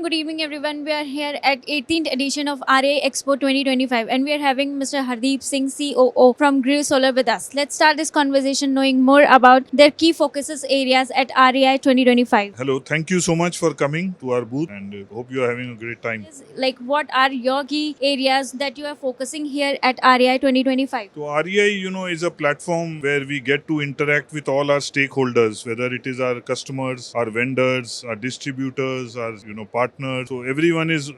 good evening everyone. We are here at 18th edition of RA Expo 2025 and we are having Mr. Hardip Singh, COO from GREW Solar with us. Let's start this conversation knowing more about their key focuses areas at RAI 2025. Hello, thank you so much for coming to our booth and hope you are having a great time. Like what are your key areas that you are focusing here at RAI 2025? So REI, is a platform where we get to interact with all our stakeholders, whether it is our customers, our vendors, our distributors, our partners. So everyone is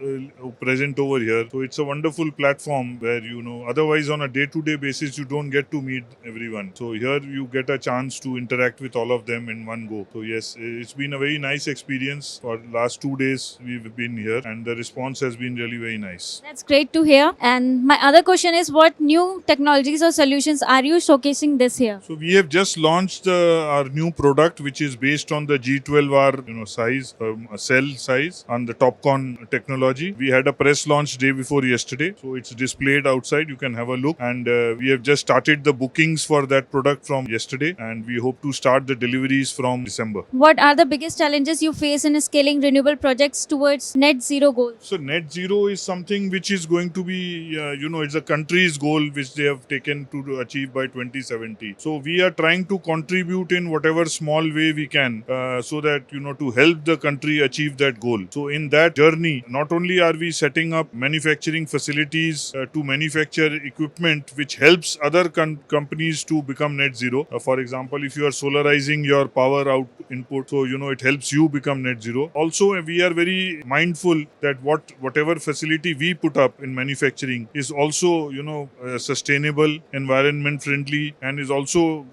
present over here. So it's a wonderful platform where otherwise on a day-to-day basis you don't get to meet everyone. So here you get a chance to interact with all of them in one go. So yes, it's been a very nice experience. For the last 2 days we've been here and the response has been really very nice. That's great to hear. And my other question is, what new technologies or solutions are you showcasing this year? So we have just launched our new product, which is based on the G12R size, a cell size, on the TopCon technology. We had a press launch day before yesterday, so it's displayed outside. You can have a look, and we have just started the bookings for that product from yesterday, and we hope to start the deliveries from December. What are the biggest challenges you face in scaling renewable projects towards net zero goals? So net zero is something which is going to be, it's a country's goal which they have taken to achieve by 2070. So we are trying to contribute in whatever small way we can so that, to help the country achieve that goal. So in that journey, not only are we setting up manufacturing facilities to manufacture equipment which helps other companies to become net zero. For example, if you are solarizing your power out input, so, it helps you become net zero. Also, we are very mindful that whatever facility we put up in manufacturing is also, sustainable, environment friendly, and is also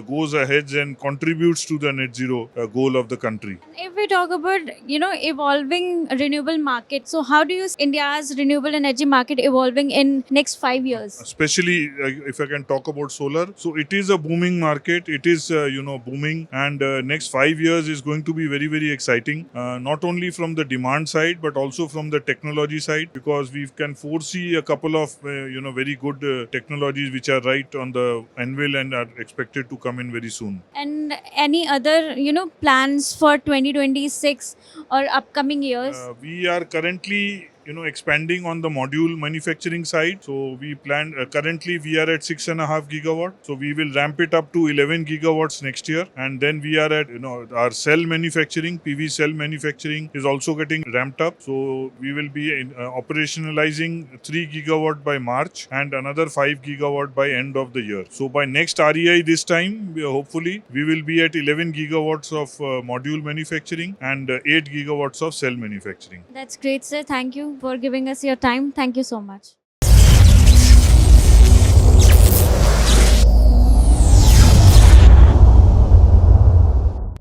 goes ahead and contributes to the net zero goal of the country. If we talk about, evolving renewable market, so how do you see India's renewable energy market evolving in next 5 years? Especially if I can talk about solar. So it is a booming market. It is, booming, and next 5 years is going to be very, very exciting. Not only from the demand side, but also from the technology side, because we can foresee a couple of, very good technologies which are right on the anvil and are expected to come in very soon. And any other, plans for 2026 or upcoming years? We are currently expanding on the module manufacturing side. So we plan, currently we are at 6.5 gigawatt. So we will ramp it up to 11 gigawatts next year. And then we are at, our cell manufacturing, PV cell manufacturing is also getting ramped up. So we will be operationalizing 3 gigawatt by March and another 5 gigawatt by end of the year. So by next REI this time, hopefully we will be at 11 gigawatts of module manufacturing and 8 gigawatts of cell manufacturing. That's great, sir. Thank you for giving us your time. Thank you so much.